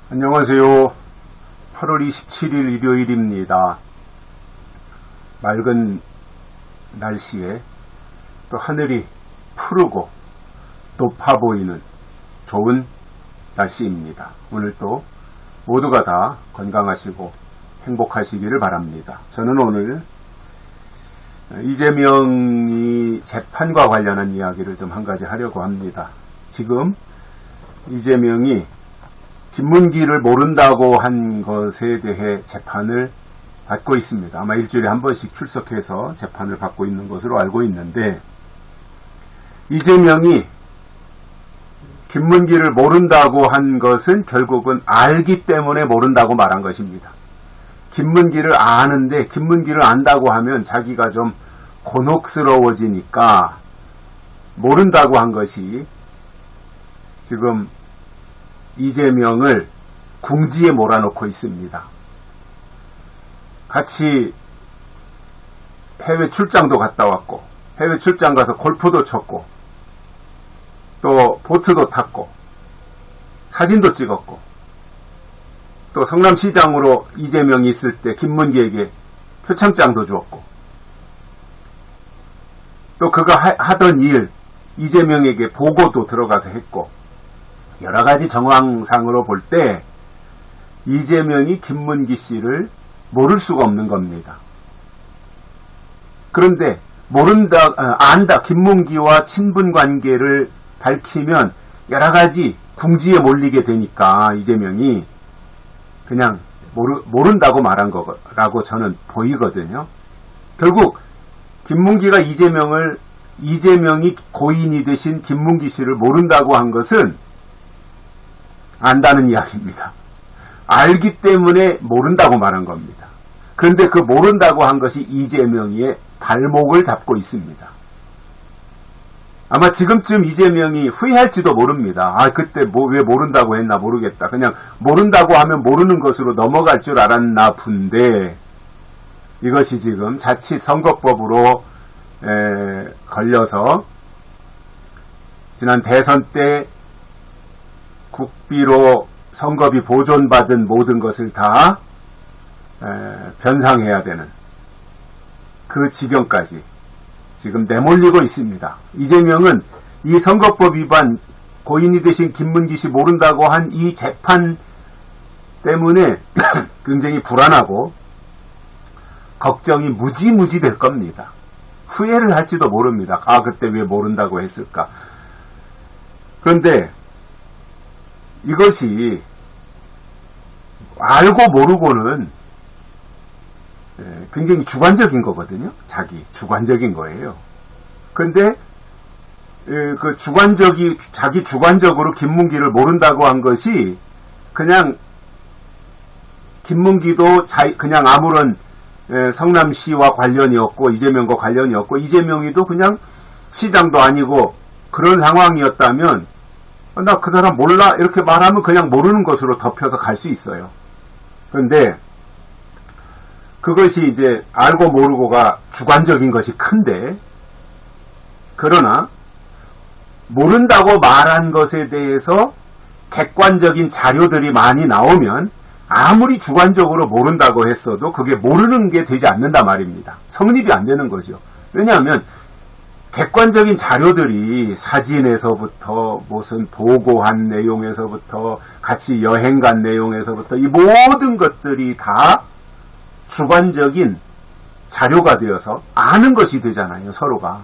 안녕하세요. 8월 27일 일요일입니다. 맑은 날씨에 또 하늘이 푸르고 높아 보이는 좋은 날씨입니다. 오늘 또 모두가 다 건강하시고 행복하시기를 바랍니다. 저는 오늘 이재명이 재판과 관련한 이야기를 좀 한 가지 하려고 합니다. 지금 이재명이 김문기를 모른다고 한 것에 대해 재판을 받고 있습니다. 아마 일주일에 한 번씩 출석해서 재판을 받고 있는 것으로 알고 있는데, 이재명이 김문기를 모른다고 한 것은 결국은 알기 때문에 모른다고 말한 것입니다. 김문기를 아는데 김문기를 안다고 하면 자기가 좀 곤혹스러워지니까 모른다고 한 것이 지금 이재명을 궁지에 몰아넣고 있습니다. 같이 해외 출장도 갔다 왔고, 해외 출장 가서 골프도 쳤고, 또 보트도 탔고, 사진도 찍었고, 또 성남시장으로 이재명이 있을 때 김문기에게 표창장도 주었고, 또 그가 하던 일 이재명에게 보고도 들어가서 했고, 여러가지 정황상으로 볼 때 이재명이 김문기 씨를 모를 수가 없는 겁니다. 그런데 안다, 김문기와 친분관계를 밝히면 여러가지 궁지에 몰리게 되니까 이재명이 그냥 모른다고 말한 거라고 저는 보이거든요. 결국 김문기가 이재명이 고인이 되신 김문기 씨를 모른다고 한 것은 안다는 이야기입니다. 알기 때문에 모른다고 말한 겁니다. 그런데 그 모른다고 한 것이 이재명의 발목을 잡고 있습니다. 아마 지금쯤 이재명이 후회할지도 모릅니다. 그때 왜 모른다고 했나 모르겠다. 그냥 모른다고 하면 모르는 것으로 넘어갈 줄 알았나 본데, 이것이 지금 자칫 선거법으로 걸려서 지난 대선 때 국비로 선거비 보존받은 모든 것을 다 변상해야 되는 그 지경까지 지금 내몰리고 있습니다. 이재명은 이 선거법 위반, 고인이 되신 김문기 씨 모른다고 한 이 재판 때문에 굉장히 불안하고 걱정이 무지무지 될 겁니다. 후회를 할지도 모릅니다. 그때 왜 모른다고 했을까. 그런데 이것이 알고 모르고는 굉장히 주관적인 거거든요. 주관적인 거예요. 그런데 자기 주관적으로 김문기를 모른다고 한 것이 그냥 김문기도 그냥 아무런 성남시와 관련이 없고 이재명과 관련이 없고 이재명이도 그냥 시장도 아니고 그런 상황이었다면 나 그 사람 몰라 이렇게 말하면 그냥 모르는 것으로 덮여서 갈 수 있어요. 그런데 그것이 이제 알고 모르고가 주관적인 것이 큰데, 그러나 모른다고 말한 것에 대해서 객관적인 자료들이 많이 나오면 아무리 주관적으로 모른다고 했어도 그게 모르는 게 되지 않는단 말입니다. 성립이 안 되는 거죠. 왜냐하면 객관적인 자료들이 사진에서부터 무슨 보고한 내용에서부터 같이 여행 간 내용에서부터 이 모든 것들이 다 주관적인 자료가 되어서 아는 것이 되잖아요. 서로가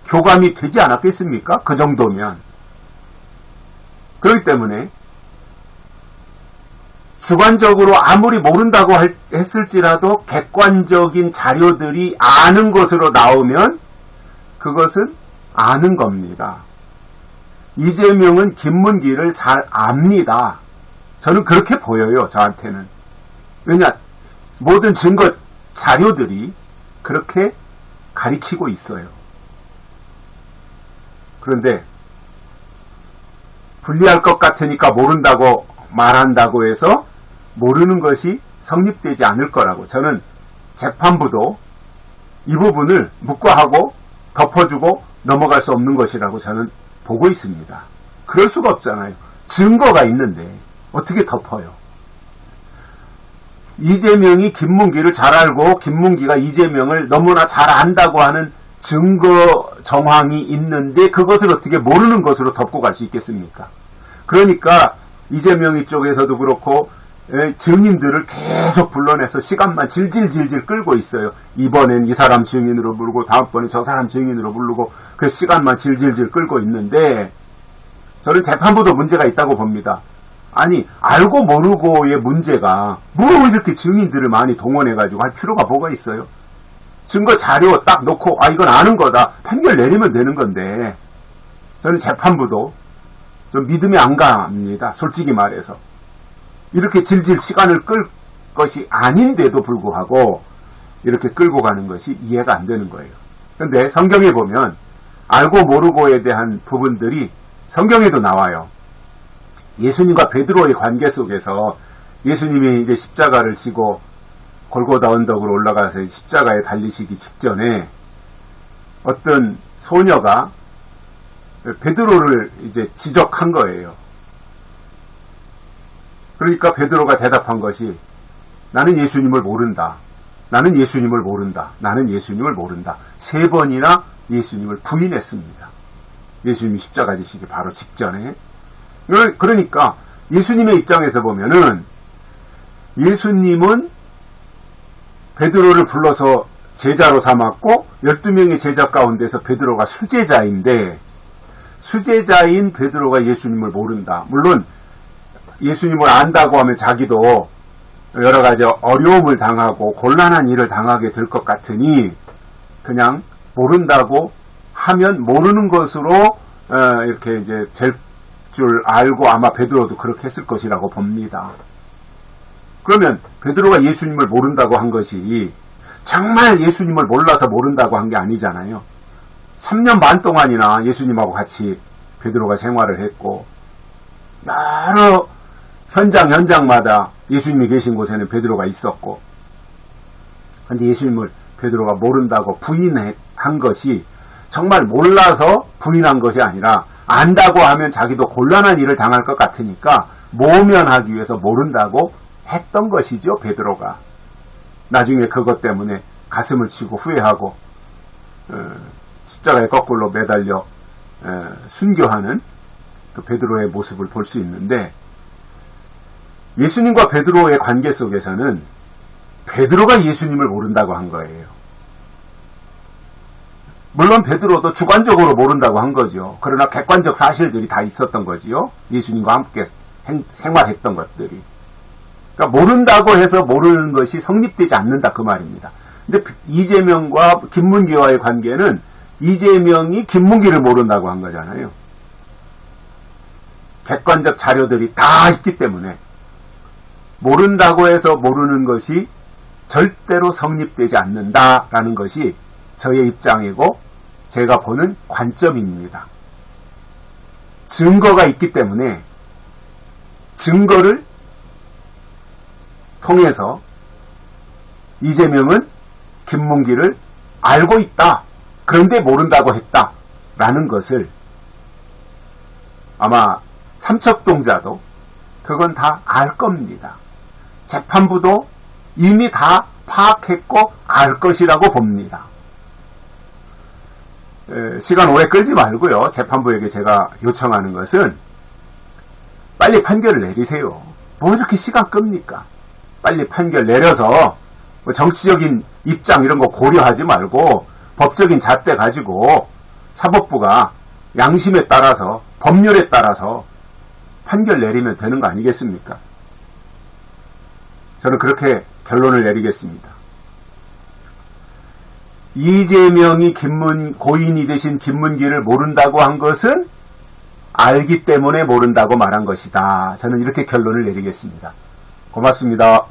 교감이 되지 않았겠습니까? 그 정도면. 그렇기 때문에 주관적으로 아무리 모른다고 했을지라도 객관적인 자료들이 아는 것으로 나오면 그것은 아는 겁니다. 이재명은 김문기를 잘 압니다. 저는 그렇게 보여요. 저한테는. 왜냐, 모든 증거 자료들이 그렇게 가리키고 있어요. 그런데 불리할 것 같으니까 모른다고 말한다고 해서 모르는 것이 성립되지 않을 거라고, 저는 재판부도 이 부분을 묵과하고 덮어주고 넘어갈 수 없는 것이라고 저는 보고 있습니다. 그럴 수가 없잖아요. 증거가 있는데 어떻게 덮어요? 이재명이 김문기를 잘 알고 김문기가 이재명을 너무나 잘 안다고 하는 증거 정황이 있는데 그것을 어떻게 모르는 것으로 덮고 갈 수 있겠습니까? 그러니까 이재명이 쪽에서도 그렇고 증인들을 계속 불러내서 시간만 질질질질 끌고 있어요. 이번엔 이 사람 증인으로 부르고 다음번엔 저 사람 증인으로 부르고 그 시간만 질질질 끌고 있는데 저는 재판부도 문제가 있다고 봅니다. 아니 알고 모르고의 문제가 뭐 이렇게 증인들을 많이 동원해가지고 할 필요가 뭐가 있어요? 증거 자료 딱 놓고 이건 아는 거다 판결 내리면 되는 건데 저는 재판부도 좀 믿음이 안 갑니다. 솔직히 말해서 이렇게 질질 시간을 끌 것이 아닌데도 불구하고 이렇게 끌고 가는 것이 이해가 안 되는 거예요. 그런데 성경에 보면 알고 모르고에 대한 부분들이 성경에도 나와요. 예수님과 베드로의 관계 속에서 예수님이 이제 십자가를 지고 골고다 언덕으로 올라가서 십자가에 달리시기 직전에 어떤 소녀가 베드로를 이제 지적한 거예요. 그러니까 베드로가 대답한 것이 나는 예수님을 모른다. 나는 예수님을 모른다. 나는 예수님을 모른다. 3번이나 예수님을 부인했습니다. 예수님이 십자가 지시기 바로 직전에. 그러니까 예수님의 입장에서 보면은 예수님은 베드로를 불러서 제자로 삼았고 12명의 제자 가운데서 베드로가 수제자인데 수제자인 베드로가 예수님을 모른다. 물론 예수님을 안다고 하면 자기도 여러 가지 어려움을 당하고 곤란한 일을 당하게 될 것 같으니 그냥 모른다고 하면 모르는 것으로 이렇게 이제 될 줄 알고 아마 베드로도 그렇게 했을 것이라고 봅니다. 그러면 베드로가 예수님을 모른다고 한 것이 정말 예수님을 몰라서 모른다고 한 게 아니잖아요. 3년 반 동안이나 예수님하고 같이 베드로가 생활을 했고 여러 현장마다 예수님이 계신 곳에는 베드로가 있었고 그런데 예수님을 베드로가 모른다고 부인한 것이 정말 몰라서 부인한 것이 아니라 안다고 하면 자기도 곤란한 일을 당할 것 같으니까 모면하기 위해서 모른다고 했던 것이죠. 베드로가 나중에 그것 때문에 가슴을 치고 후회하고 십자가에 거꾸로 매달려 순교하는 그 베드로의 모습을 볼 수 있는데 예수님과 베드로의 관계 속에서는 베드로가 예수님을 모른다고 한 거예요. 물론 베드로도 주관적으로 모른다고 한 거죠. 그러나 객관적 사실들이 다 있었던 거지요. 예수님과 함께 생활했던 것들이. 그러니까 모른다고 해서 모르는 것이 성립되지 않는다 그 말입니다. 근데 이재명과 김문기와의 관계는 이재명이 김문기를 모른다고 한 거잖아요. 객관적 자료들이 다 있기 때문에 모른다고 해서 모르는 것이 절대로 성립되지 않는다라는 것이 저의 입장이고 제가 보는 관점입니다. 증거가 있기 때문에 증거를 통해서 이재명은 김문기를 알고 있다. 그런데 모른다고 했다라는 것을 아마 삼척동자도 그건 다 알 겁니다. 재판부도 이미 다 파악했고 알 것이라고 봅니다. 시간 오래 끌지 말고요. 재판부에게 제가 요청하는 것은 빨리 판결을 내리세요. 뭐 이렇게 시간 끕니까? 빨리 판결 내려서 정치적인 입장 이런 거 고려하지 말고 법적인 잣대 가지고 사법부가 양심에 따라서 법률에 따라서 판결 내리면 되는 거 아니겠습니까? 저는 그렇게 결론을 내리겠습니다. 이재명이 고인이 되신 김문기를 모른다고 한 것은 알기 때문에 모른다고 말한 것이다. 저는 이렇게 결론을 내리겠습니다. 고맙습니다.